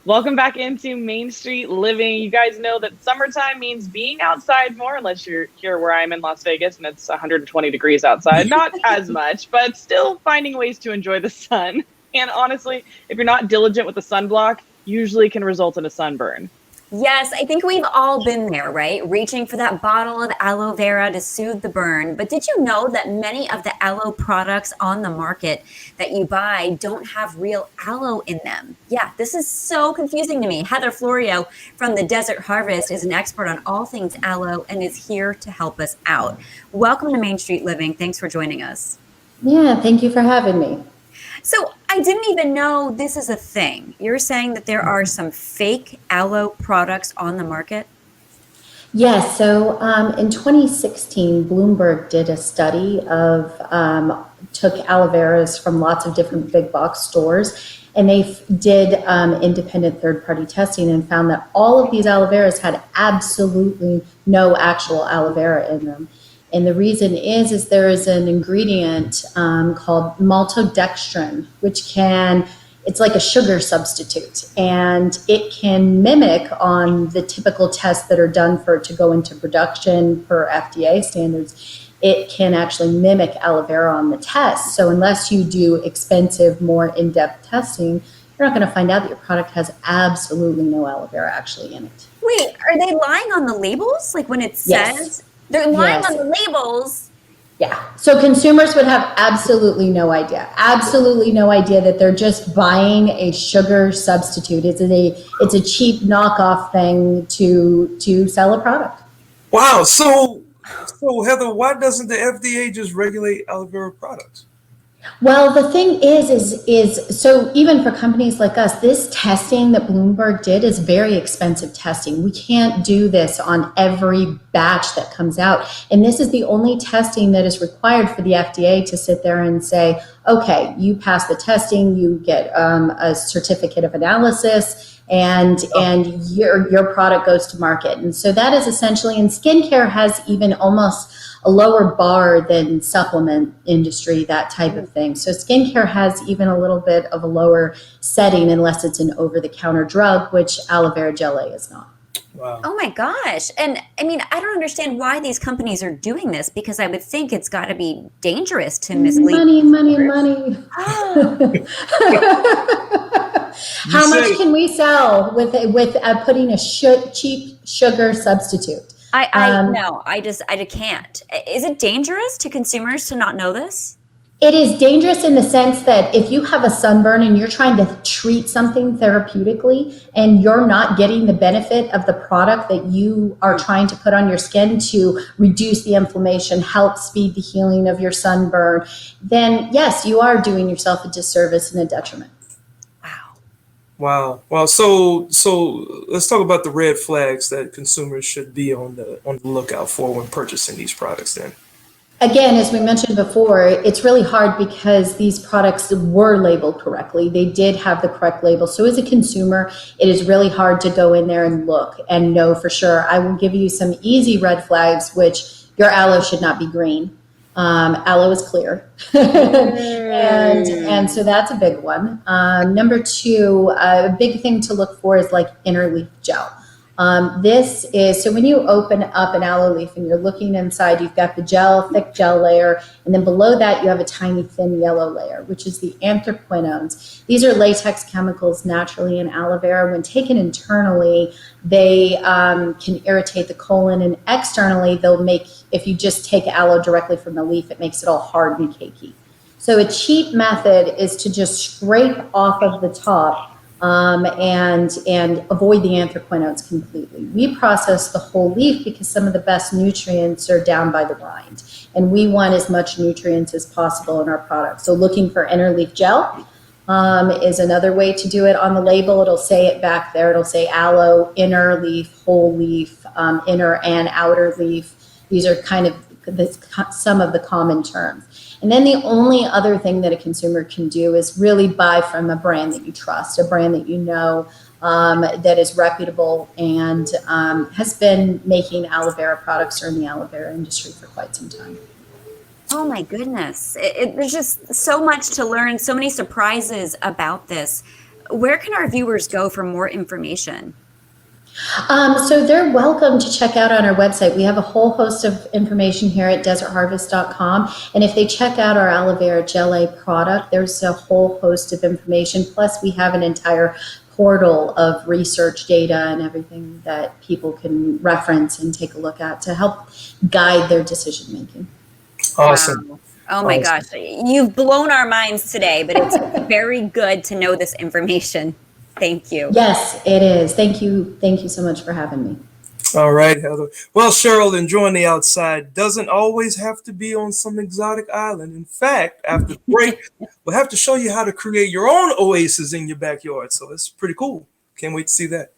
Welcome back into Main Street Living. You guys know that summertime means being outside more, unless you're here where I'm in Las Vegas and it's 120 degrees outside. Not as much, but still finding ways to enjoy the sun. And honestly, if you're not diligent with the sunblock, usually can result in a sunburn. Yes, I think we've all been there, right? Reaching for that bottle of aloe vera to soothe the burn. But did you know that many of the aloe products on the market that you buy don't have real aloe in them? Yeah, this is so confusing to me. Heather Florio from the Desert Harvest is an expert on all things aloe and is here to help us out. Welcome to Main Street Living. Thanks for joining us. Yeah, thank you for having me. So I didn't even know this is a thing. You're saying that there are some fake aloe products on the market? Yes, so in 2016, Bloomberg did a study of, took aloe veras from lots of different big box stores, and they did independent third-party testing and found that all of these aloe veras had absolutely no actual aloe vera in them. And the reason is there is an ingredient called maltodextrin, which it's like a sugar substitute, and it can mimic on the typical tests that are done for it to go into production per FDA standards. It can actually mimic aloe vera on the test. So unless you do expensive, more in-depth testing, you're not going to find out that your product has absolutely no aloe vera actually in it. Wait, are they lying on the labels? Like when it says they're lying on the labels? Yeah. So consumers would have absolutely no idea that they're just buying a sugar substitute. It's a cheap knockoff thing to sell a product. Wow. So Heather, why doesn't the FDA just regulate aloe vera products? Well, the thing is so even for companies like us, this testing that Bloomberg did is very expensive testing. We can't do this on every batch that comes out. And this is the only testing that is required for the FDA to sit there and say, okay, you pass the testing, you get a certificate of analysis, and your product goes to market. And so that is essentially, and skincare has even almost a lower bar than supplement industry, that type of thing. So skincare has even a little bit of a lower setting unless it's an over-the-counter drug, which aloe vera gelée is not. Wow. Oh my gosh. And I mean, I don't understand why these companies are doing this, because I would think it's got to be dangerous to mislead. Money. How much can we sell with putting a cheap sugar substitute? I can't. Is it dangerous to consumers to not know this? It is dangerous in the sense that if you have a sunburn and you're trying to treat something therapeutically and you're not getting the benefit of the product that you are trying to put on your skin to reduce the inflammation, help speed the healing of your sunburn, then yes, you are doing yourself a disservice and a detriment. Wow. So let's talk about the red flags that consumers should be on the lookout for when purchasing these products then. Again, as we mentioned before, it's really hard because these products were labeled correctly. They did have the correct label. So as a consumer, it is really hard to go in there and look and know for sure. I will give you some easy red flags, which your aloe should not be green. Aloe is clear. and so that's a big one. Number two, a big thing to look for is like inner leaf gel. This is, so when you open up an aloe leaf and you're looking inside, you've got the thick gel layer, and then below that you have a tiny thin yellow layer, which is the anthraquinones. These are latex chemicals naturally in aloe vera. When taken internally, they can irritate the colon, and externally they'll make, if you just take aloe directly from the leaf, it makes it all hard and cakey. So a cheap method is to just scrape off of the top and avoid the anthraquinones completely. We process the whole leaf because some of the best nutrients are down by the rind, and we want as much nutrients as possible in our product. So looking for inner leaf gel is another way to do it. On the label, it'll say it back there. It'll say aloe, inner leaf, whole leaf, inner and outer leaf. These are kind of some of the common terms. And then the only other thing that a consumer can do is really buy from a brand that you trust, a brand that you know that is reputable and has been making aloe vera products or in the aloe vera industry for quite some time. Oh my goodness. There's just so much to learn, so many surprises about this. where can our viewers go for more information? So they're welcome to check out on our website. We have a whole host of information here at desertharvest.com. And if they check out our aloe vera gelée product, there's a whole host of information. Plus, we have an entire portal of research data and everything that people can reference and take a look at to help guide their decision making. Awesome. Wow. Oh my gosh, you've blown our minds today, but it's very good to know this information. Thank you. Yes, it is. Thank you. Thank you so much for having me. All right, Heather. Well, Cheryl, enjoying the outside doesn't always have to be on some exotic island. In fact, after the break, we'll have to show you how to create your own oasis in your backyard. So it's pretty cool. Can't wait to see that.